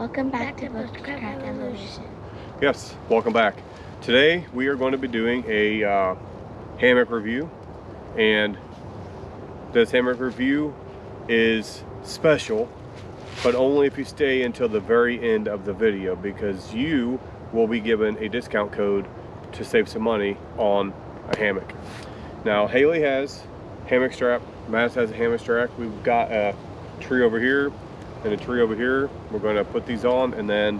Welcome back to Bushcraft Evolution. Yes, welcome back. Today we are going to be doing a hammock review, and this hammock review is special, but only if you stay until the very end of the video, because you will be given a discount code to save some money on a hammock. Now, Hailey has hammock strap, Madison has a hammock strap. We've got a tree over here and a tree over here. We're going to put these on, and then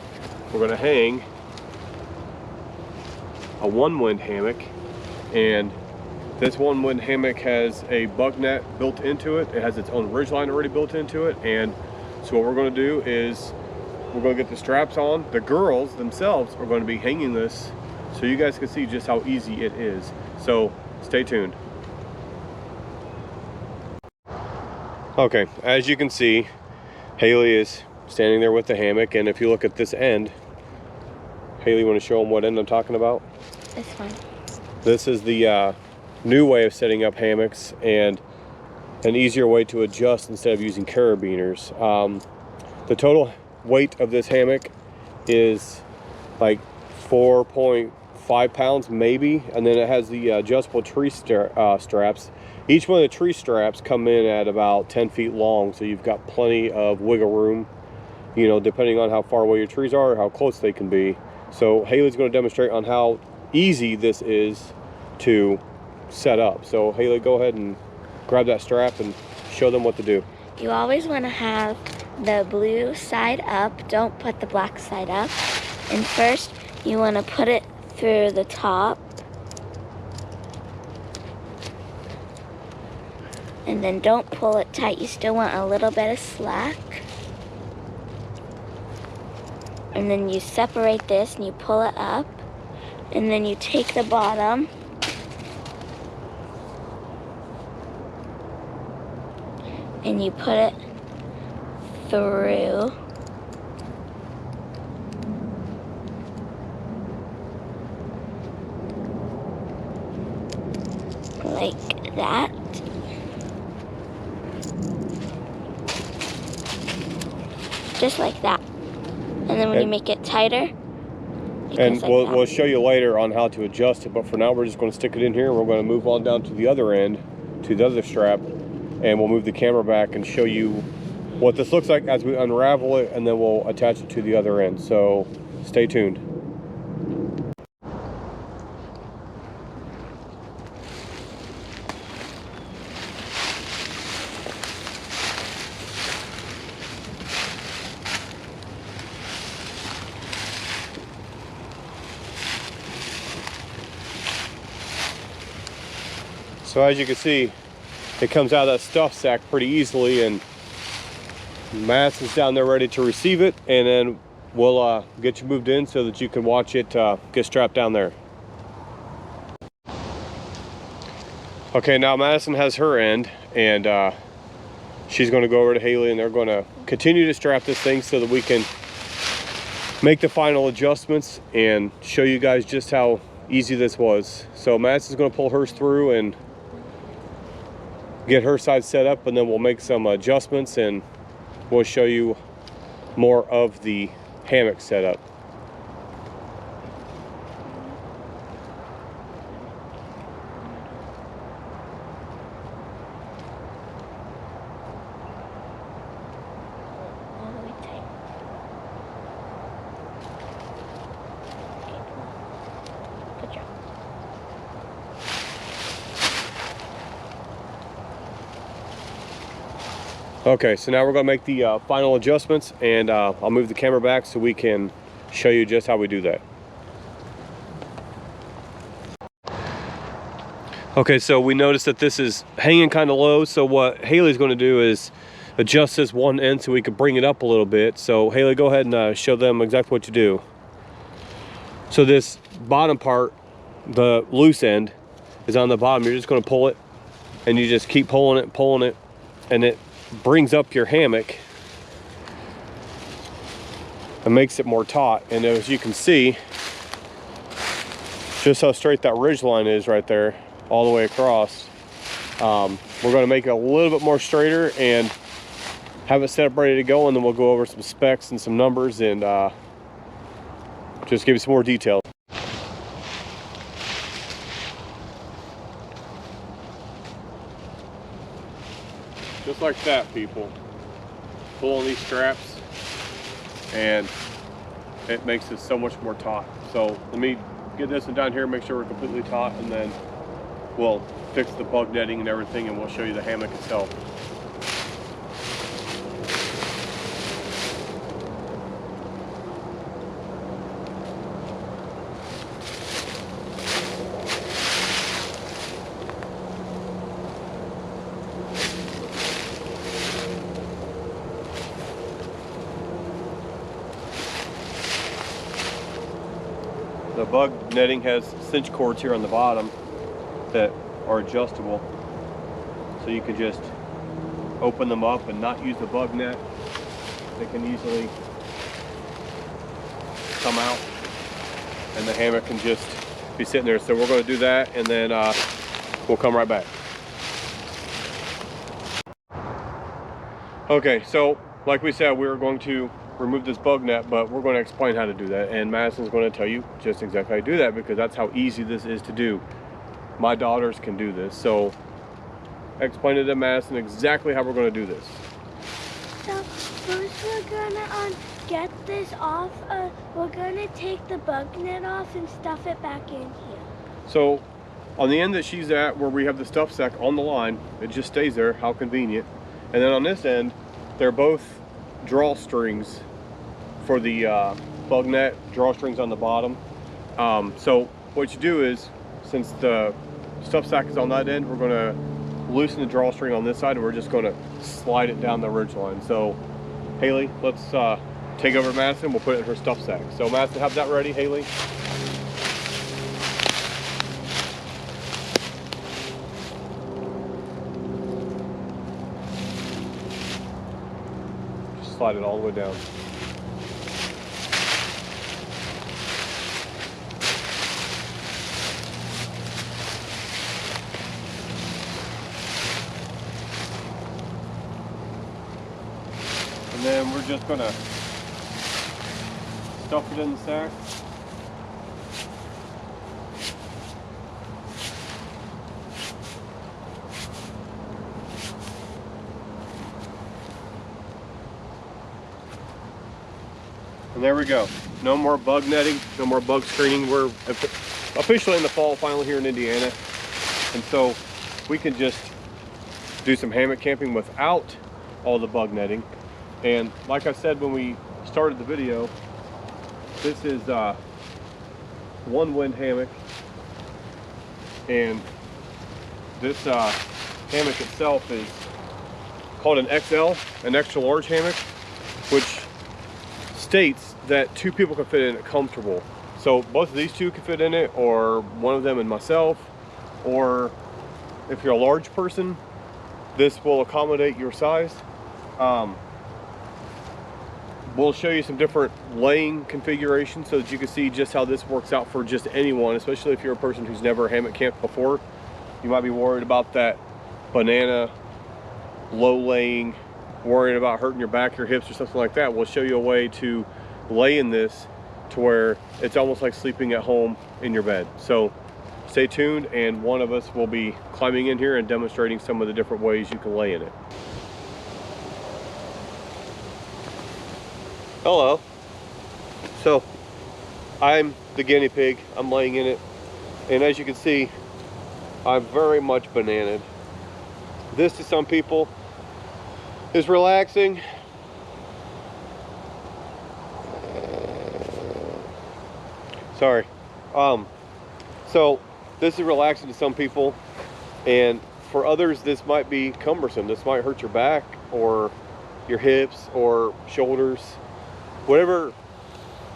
we're going to hang a Onewind hammock. And this Onewind hammock has a bug net built into it. It has its own ridgeline already built into it. And so what we're going to do is we're going to get the straps on. The girls themselves are going to be hanging this so you guys can see just how easy it is. So stay tuned. Okay, as you can see, Hailey is standing there with the hammock, and if you look at this end, Hailey, want to show them what end I'm talking about? This one. This is the new way of setting up hammocks, and an easier way to adjust instead of using carabiners. The total weight of this hammock is like 4.5 pounds maybe, and then it has the adjustable tree straps. Each one of the tree straps come in at about 10 feet long, so you've got plenty of wiggle room, you know, depending on how far away your trees are or how close they can be. So Hailey's going to demonstrate on how easy this is to set up. So Hailey, go ahead and grab that strap and show them what to do. You always want to have the blue side up. Don't put the black side up. And first, you want to put it through the top. And then don't pull it tight. You still want a little bit of slack. And then you separate this and you pull it up. And then you take the bottom and you put it through. Like that. Just like that. And then when you make it tighter, and we'll show you later on how to adjust it, but for now we're just going to stick it in here, and we're going to move on down to the other end, to the other strap, and we'll move the camera back and show you what this looks like as we unravel it, and then we'll attach it to the other end. So stay tuned. So as you can see, it comes out of that stuff sack pretty easily, and Madison's down there ready to receive it, and then we'll get you moved in so that you can watch it get strapped down there. Okay, now Madison has her end, and she's going to go over to Hailey, and they're going to continue to strap this thing so that we can make the final adjustments and show you guys just how easy this was. So Madison's going to pull hers through and get her side set up, and then we'll make some adjustments and we'll show you more of the hammock setup. Okay, so now we're going to make the final adjustments, and I'll move the camera back so we can show you just how we do that. Okay, so we noticed that this is hanging kind of low, so what Hailey's going to do is adjust this one end so we can bring it up a little bit. So Hailey, go ahead and show them exactly what you do. So this bottom part, the loose end, is on the bottom. You're just going to pull it, and you just keep pulling it, and it brings up your hammock and makes it more taut. And as you can see, just how straight that ridge line is right there all the way across. We're going to make it a little bit more straighter and have it set up ready to go, and then we'll go over some specs and some numbers and just give you some more details. Just like that, people. Pull on these straps and it makes it so much more taut. So let me get this one down here, make sure we're completely taut, and then we'll fix the bug netting and everything, and we'll show you the hammock itself. The bug netting has cinch cords here on the bottom that are adjustable, so you can just open them up and not use the bug net. They can easily come out and the hammock can just be sitting there. So we're going to do that, and then we'll come right back. Okay, so like we said, we were going to remove this bug net, but we're going to explain how to do that, and Madison's going to tell you just exactly how to do that, because that's how easy this is to do. My daughters can do this, so explain it to Madison exactly how we're going to do this. So first we're gonna get this off. We're gonna take the bug net off and stuff it back in here. So on the end that she's at, where we have the stuff sack on the line, it just stays there. How convenient. And then on this end, they're both drawstrings for the bug net, drawstrings on the bottom. So what you do is, since the stuff sack is on that end, we're going to loosen the drawstring on this side, and we're just going to slide it down the ridge line. So Hailey, let's take over Madison. We'll put it in her stuff sack. So Madison, have that ready, Hailey. Just slide it all the way down. And then we're just gonna stuff it in the sack. And there we go. No more bug netting, no more bug screening. We're officially in the fall finally here in Indiana. And so we can just do some hammock camping without all the bug netting. And like I said when we started the video, this is Onewind hammock, and this hammock itself is called an XL, an extra large hammock, which states that 2 people can fit in it comfortable. So both of these 2 can fit in it, or one of them and myself, or if you're a large person, this will accommodate your size. We'll show you some different laying configurations so that you can see just how this works out for just anyone, especially if you're a person who's never hammock camped before. You might be worried about that banana low laying, worried about hurting your back, your hips, or something like that. We'll show you a way to lay in this to where it's almost like sleeping at home in your bed. So stay tuned, and one of us will be climbing in here and demonstrating some of the different ways you can lay in it. Hello. So I'm the guinea pig. I'm laying in it, and as you can see, I'm very much bananaed. This to some people is relaxing. Sorry. So this is relaxing to some people, and for others this might be cumbersome. This might hurt your back or your hips or shoulders. Whatever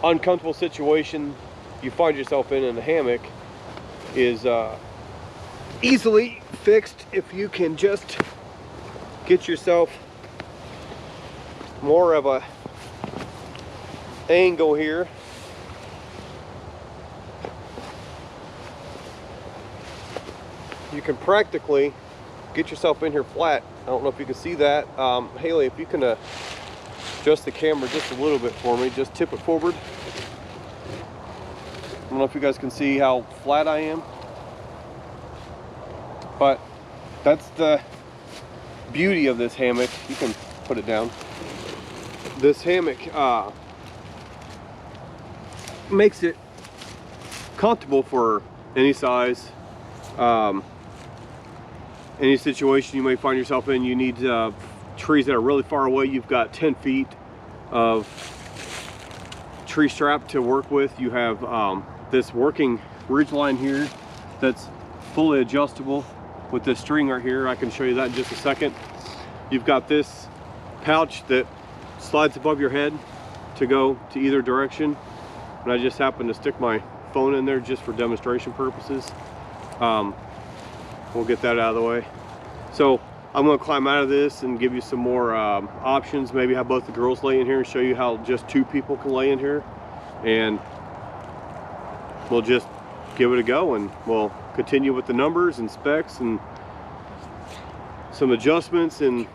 uncomfortable situation you find yourself in a hammock is easily fixed if you can just get yourself more of a angle here. You can practically get yourself in here flat. I don't know if you can see that. Hailey, if you can adjust the camera just a little bit for me, just tip it forward. I don't know if you guys can see how flat I am, but that's the beauty of this hammock. You can put it down. This hammock makes it comfortable for any size, any situation you may find yourself in. You need trees that are really far away. You've got 10 feet of tree strap to work with. You have this working ridge line here that's fully adjustable with this string right here. I can show you that in just a second. You've got this pouch that slides above your head to go to either direction, and I just happened to stick my phone in there just for demonstration purposes. We'll get that out of the way. So I'm going to climb out of this and give you some more options. Maybe have both the girls lay in here and show you how just 2 people can lay in here, and we'll just give it a go, and we'll continue with the numbers and specs and some adjustments and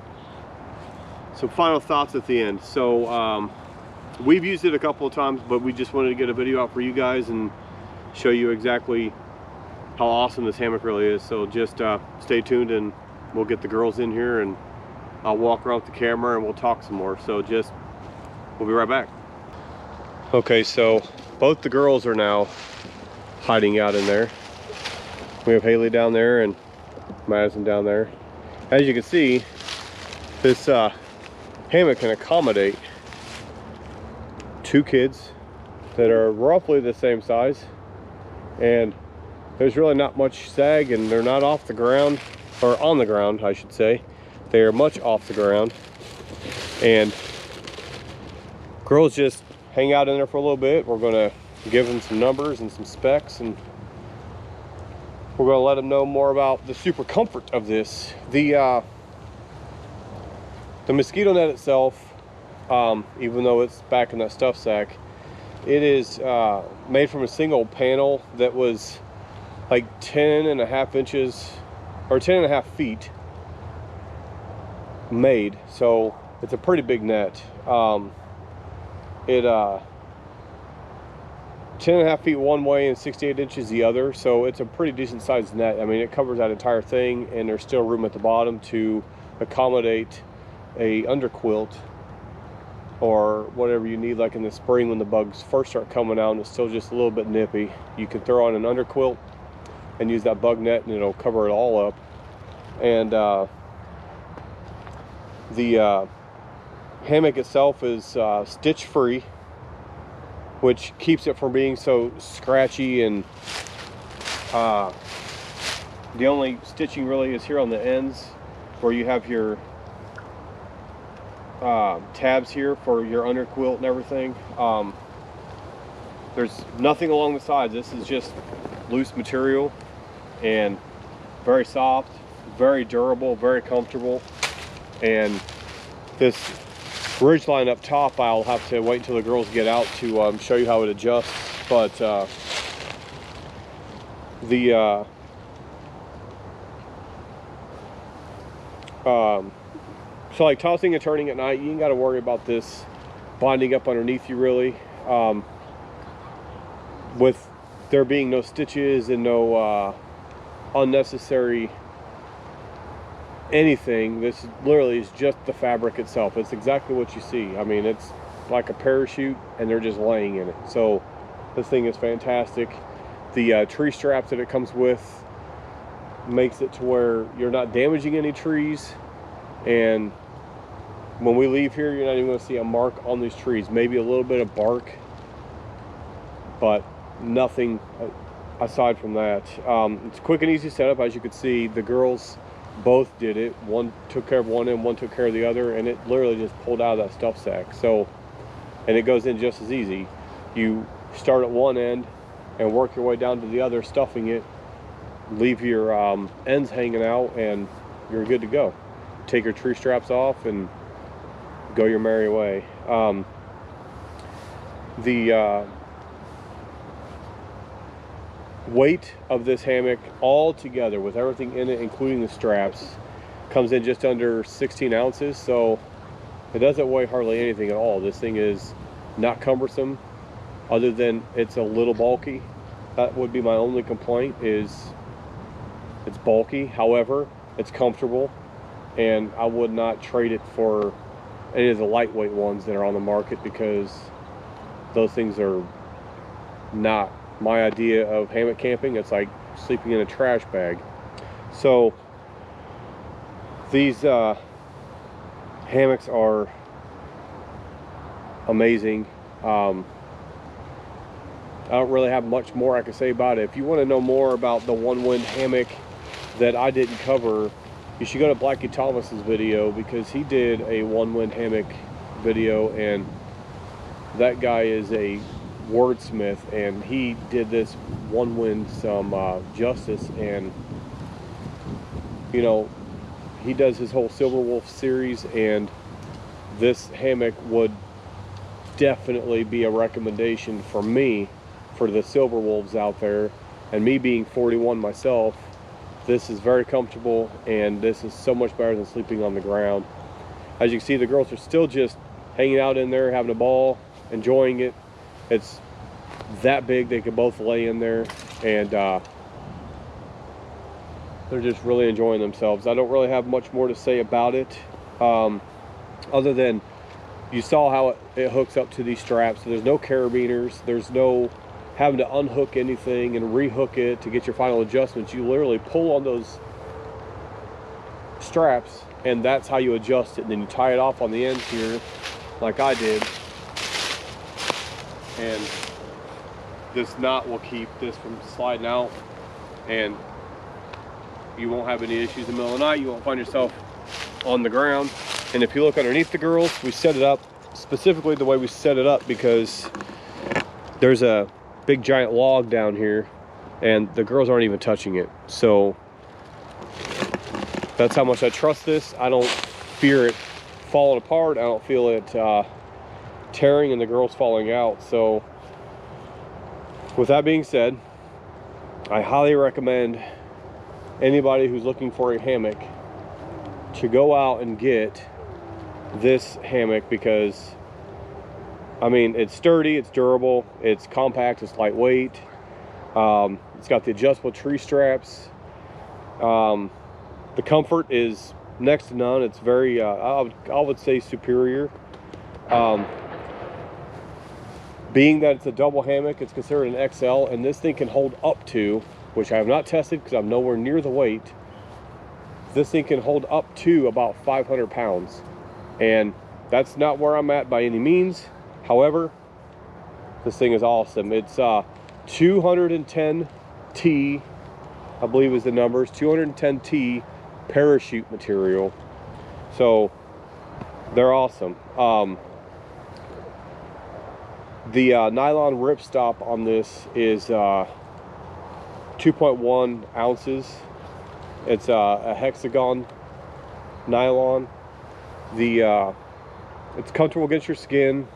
some final thoughts at the end. So we've used it a couple of times, but we just wanted to get a video out for you guys and show you exactly how awesome this hammock really is. So just stay tuned, and we'll get the girls in here and I'll walk around with the camera and we'll talk some more. So we'll be right back. Okay, so both the girls are now hiding out in there. We have Hailey down there and Madison down there. As you can see, this hammock can accommodate 2 kids that are roughly the same size, and there's really not much sag, and they're not off the ground, or on the ground I should say. They are much off the ground, and girls just hang out in there for a little bit. We're going to give them some numbers and some specs, and we're going to let them know more about the super comfort of this. The mosquito net itself, even though it's back in that stuff sack, it is made from a single panel that was like 10.5 inches or 10.5 feet made. So it's a pretty big net. 10.5 feet one way and 68 inches the other, so it's a pretty decent sized net. I mean, it covers that entire thing, and there's still room at the bottom to accommodate a underquilt or whatever you need, like in the spring when the bugs first start coming out and it's still just a little bit nippy. You can throw on an underquilt and use that bug net, and it'll cover it all up. And the hammock itself is stitch free, which keeps it from being so scratchy, and the only stitching really is here on the ends where you have your tabs here for your underquilt and everything. There's nothing along the sides. This is just loose material and very soft, very durable, very comfortable. And this ridge line up top, I'll have to wait until the girls get out to show you how it adjusts. But so like tossing and turning at night, you ain't got to worry about this binding up underneath you really. With there being no stitches and no unnecessary anything, this literally is just the fabric itself. It's exactly what you see. I mean, it's like a parachute and they're just laying in it. So this thing is fantastic. The tree straps that it comes with makes it to where you're not damaging any trees, and when we leave here, you're not even going to see a mark on these trees. Maybe a little bit of bark, but nothing aside from that. It's a quick and easy setup. As you can see, the girls both did it. One took care of one end, one took care of the other, and it literally just pulled out of that stuff sack. So, and it goes in just as easy. You start at one end and work your way down to the other, stuffing it, leave your ends hanging out, and you're good to go. Take your tree straps off and go your merry way. The weight of this hammock all together with everything in it, including the straps, Comes in just under 16 ounces, so it doesn't weigh hardly anything at all. This thing is not cumbersome, other than it's a little bulky. That would be my only complaint, is it's bulky. However, it's comfortable, and I would not trade it for any of the lightweight ones that are on the market, because those things are not my idea of hammock camping. It's like sleeping in a trash bag. So these hammocks are amazing. I don't really have much more I can say about it. If you want to know more about the Onewind hammock that I didn't cover, you should go to Blackie Thomas's video, because he did a Onewind hammock video, and that guy is a wordsmith, and he did this Onewind some justice. And you know, he does his whole Silver Wolf series, and this hammock would definitely be a recommendation for me for the Silver Wolves out there. And me being 41 myself, this is very comfortable, and this is so much better than sleeping on the ground. As you can see, the girls are still just hanging out in there, having a ball, enjoying it. It's that big, they could both lay in there, and they're just really enjoying themselves. I don't really have much more to say about it, other than you saw how it hooks up to these straps. So there's no carabiners, there's no having to unhook anything and rehook it to get your final adjustments. You literally pull on those straps, and that's how you adjust it. And then you tie it off on the ends here, like I did, and this knot will keep this from sliding out, and you won't have any issues in the middle of the night. You won't find yourself on the ground. And if you look underneath the girls, we set it up specifically the way we set it up, because there's a big giant log down here, and the girls aren't even touching it. So that's how much I trust this. I don't fear it falling apart. I don't feel it tearing and the girls falling out. So with that being said, I highly recommend anybody who's looking for a hammock to go out and get this hammock, because I mean, it's sturdy, it's durable, it's compact, it's lightweight, it's got the adjustable tree straps. The comfort is next to none. It's very I would say superior. Being that it's a double hammock, it's considered an XL, and this thing can hold up to, which I have not tested because I'm nowhere near the weight, this thing can hold up to about 500 pounds. And that's not where I'm at by any means. However, this thing is awesome. It's 210T, I believe is the numbers, 210T parachute material. So they're awesome. The nylon ripstop on this is 2.1 ounces. It's a hexagon nylon. It's comfortable against your skin.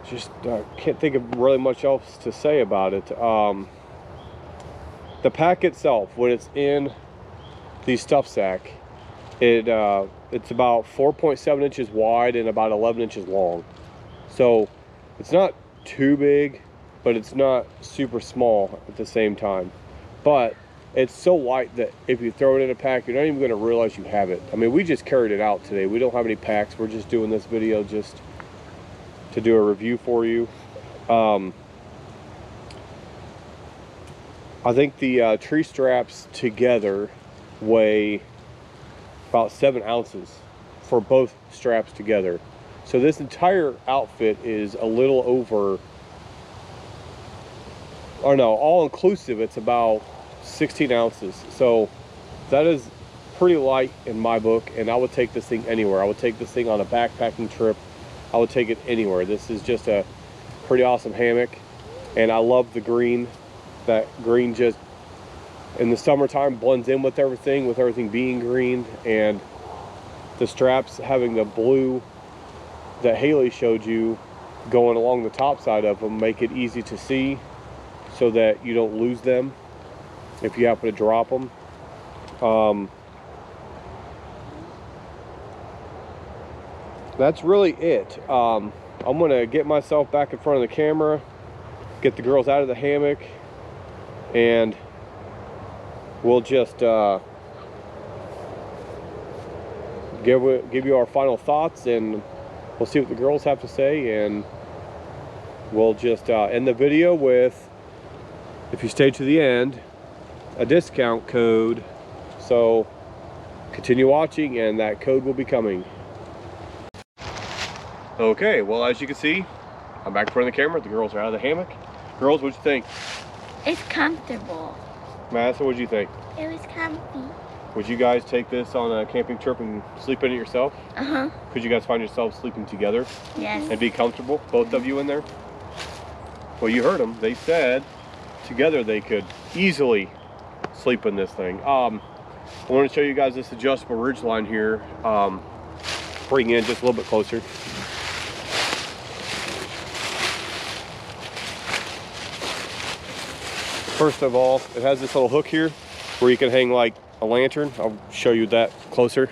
Just can't think of really much else to say about it. The pack itself, when it's in the stuff sack, it's about 4.7 inches wide and about 11 inches long. So it's not too big, but it's not super small at the same time. But it's so light that if you throw it in a pack, you're not even going to realize you have it. I mean, we just carried it out today. We don't have any packs. We're just doing this video just to do a review for you. I think the tree straps together weigh about 7 ounces for both straps together. So this entire outfit is a little over, or no, all inclusive, it's about 16 ounces. So that is pretty light in my book, and I would take this thing anywhere. I would take this thing on a backpacking trip. I would take it anywhere. This is just a pretty awesome hammock, and I love the green. That green just in the summertime blends in with everything being green, and the straps having the blue that Hailey showed you going along the top side of them make it easy to see, so that you don't lose them if you happen to drop them. that's really it. I'm gonna get myself back in front of the camera, get the girls out of the hammock, and we'll just give you our final thoughts, and we'll see what the girls have to say, and we'll just end the video with, if you stay to the end, a discount code. So continue watching and that code will be coming. Okay, well, as you can see, I'm back in front of the camera. The girls are out of the hammock. Girls, what'd you think? It's comfortable. Madison, what'd you think? It was comfy. Would you guys take this on a camping trip and sleep in it yourself? Uh-huh. Could you guys find yourselves sleeping together? Yes. And be comfortable, both of you in there? Well, you heard them. They said together they could easily sleep in this thing. I want to show you guys this adjustable ridge line here. Bring in just a little bit closer. First of all, it has this little hook here where you can hang like a lantern. I'll show you that closer.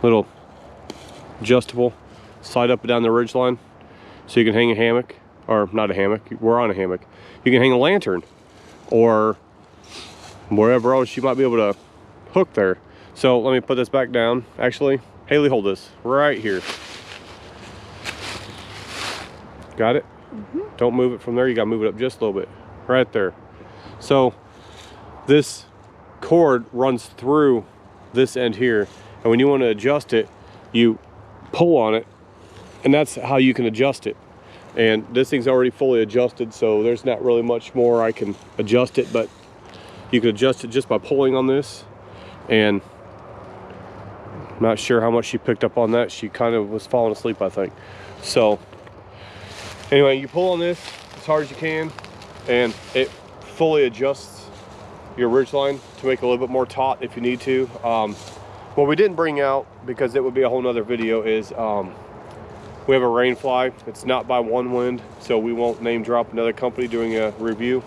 Little adjustable, slide up and down the ridge line, so you can hang a hammock, or not a hammock, we're on a hammock. You can hang a lantern or wherever else you might be able to hook there. So let me put this back down. Actually, Hailey, hold this right here. Got it? Mm-hmm. Don't move it from there. You got to move it up just a little bit. Right there. So this cord runs through this end here. And when you want to adjust it, you pull on it. And that's how you can adjust it. And this thing's already fully adjusted, so there's not really much more I can adjust it. But you can adjust it just by pulling on this. And I'm not sure how much she picked up on that. She kind of was falling asleep, I think. So anyway, you pull on this as hard as you can, and it fully adjusts your ridge line to make it a little bit more taut if you need to. What we didn't bring out, because it would be a whole nother video, is we have a rain fly. It's not by Onewind, so we won't name drop another company doing a review.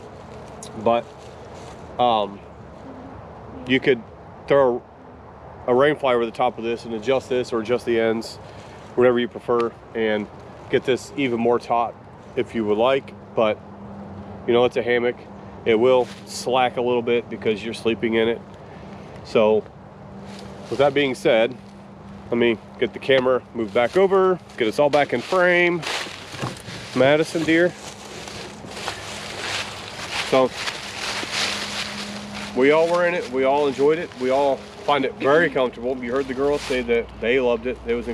But you could throw a rain fly over the top of this and adjust this, or adjust the ends, whatever you prefer, and get this even more taut if you would like. But you know, it's a hammock. It will slack a little bit because you're sleeping in it. So with that being said, let me get the camera moved back over, get us all back in frame. Madison, dear. So we all were in it. We all enjoyed it. We all find it very comfortable. You heard the girls say that they loved it. It was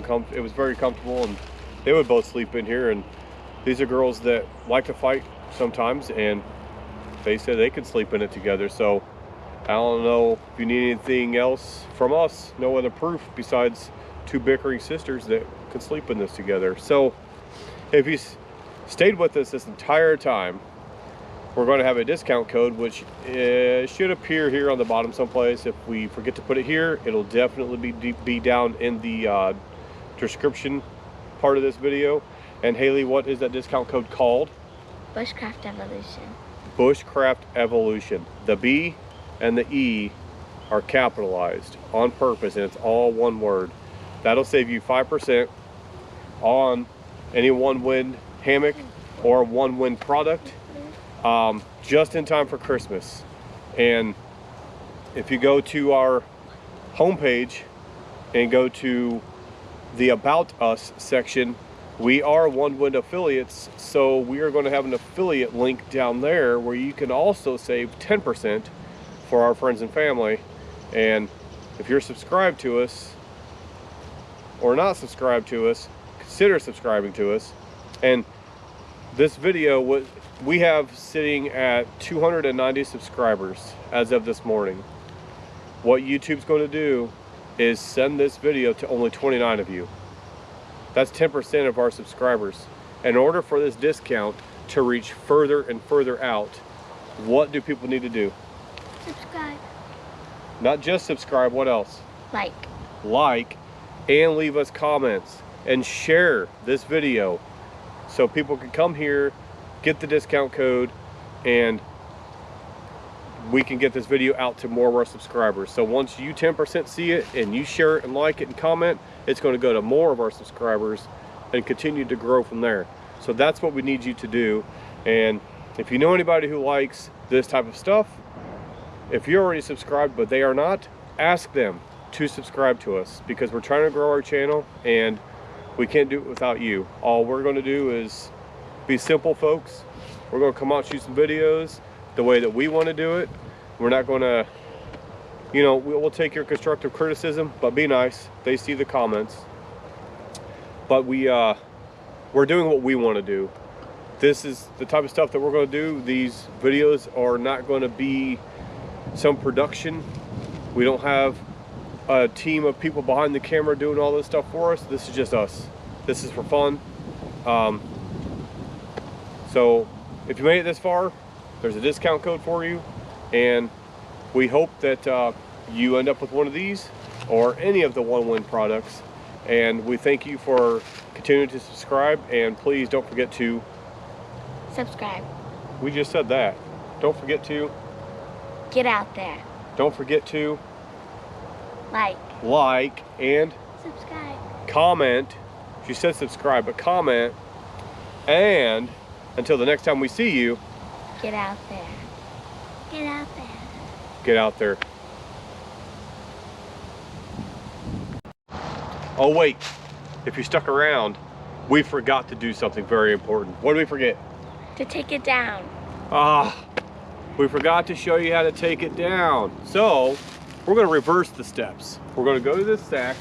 very comfortable, and they would both sleep in here. And these are girls that like to fight sometimes, and they said they could sleep in it together. So I don't know if you need anything else from us. No other proof besides two bickering sisters that could sleep in this together. So if you stayed with us this entire time, we're going to have a discount code, which should appear here on the bottom someplace. If we forget to put it here, it'll definitely be down in the description part of this video. And Hailey, what is that discount code called? Bushcraft Evolution. Bushcraft Evolution. The B and the E are capitalized on purpose, and it's all one word. That'll save you 5% on any Onewind hammock or Onewind product, just in time for Christmas. And if you go to our homepage and go to the About Us section, we are Onewind affiliates, so we are going to have an affiliate link down there where you can also save 10% for our friends and family. And if you're subscribed to us or not subscribed to us, consider subscribing to us. And this video, we have sitting at 290 subscribers as of this morning. What YouTube's going to do is send this video to only 29 of you. That's 10% of our subscribers. In order for this discount to reach further and further out, what do people need to do? Subscribe. Not just subscribe, what else? Like, and leave us comments and share this video so people can come here, get the discount code, and we can get this video out to more of our subscribers. So once you 10% see it and you share it and like it and comment, it's going to go to more of our subscribers and continue to grow from there. So that's what we need you to do. And if you know anybody who likes this type of stuff, if you're already subscribed but they are not, ask them to subscribe to us, because we're trying to grow our channel and we can't do it without you. All we're going to do is be simple folks. We're going to come out and shoot some videos the way that we want to do it. We're not going to, you know, we'll take your constructive criticism, but be nice. They see the comments. But we're doing what we want to do. This is the type of stuff that we're going to do. These videos are not going to be some production. We don't have a team of people behind the camera doing all this stuff for us. This is just us. This is for fun. So if you made it this far, there's a discount code for you, and we hope that you end up with one of these or any of the Onewind products. And we thank you for continuing to subscribe, and please don't forget to subscribe. We just said that. Don't forget to get out there. Don't forget to like and subscribe. Comment. She said subscribe, but comment. And until the next time we see you, get out there. Get out there. Get out there. Oh wait, if you stuck around, we forgot to do something very important. What did we forget? To take it down. We forgot to show you how to take it down. So we're going to reverse the steps. We're going to go to this sack.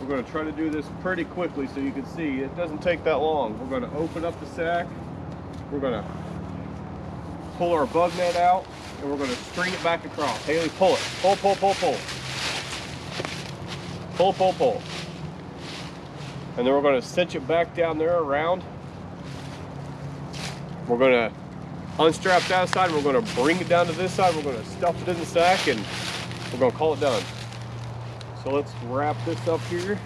We're going to try to do this pretty quickly so you can see it doesn't take that long. We're going to open up the sack. We're going to pull our bug net out, and we're going to string it back across. Hailey, pull it. Pull, pull, pull, pull. Pull, pull, pull. And then we're going to cinch it back down there around. We're going to unstrap that side. We're going to bring it down to this side. We're going to stuff it in the sack, and we're going to call it done. So let's wrap this up here.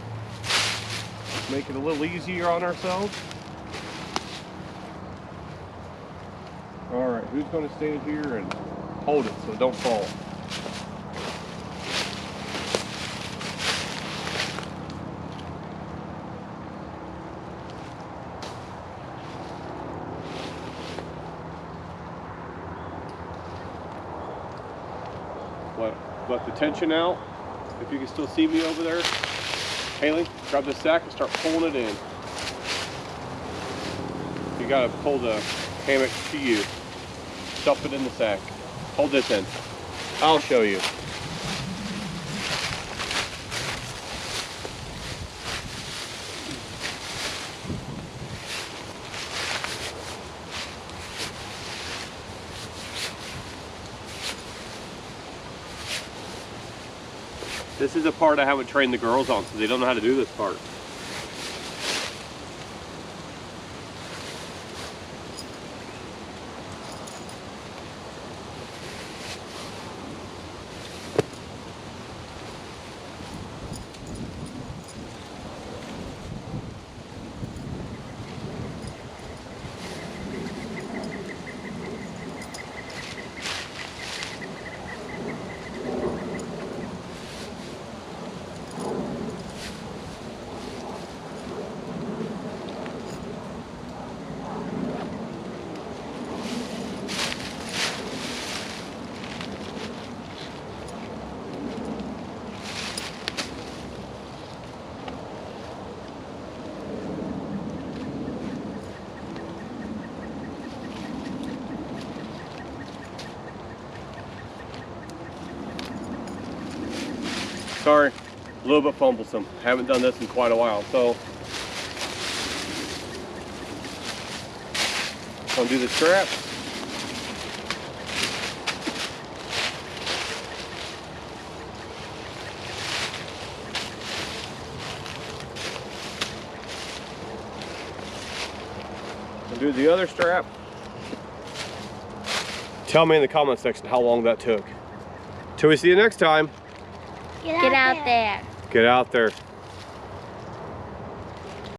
Make it a little easier on ourselves. All right, who's going to stand here and hold it so it don't fall? Let the tension out. If you can still see me over there, Hailey, grab the sack and start pulling it in. You gotta pull the hammock to you. Stuff it in the sack. Hold this in. I'll show you. This is a part I haven't trained the girls on, so they don't know how to do this part. Sorry, a little bit fumblesome. Haven't done this in quite a while, so undo the straps. Undo the other strap. Tell me in the comment section how long that took. Till we see you next time. Get out there. Get out there.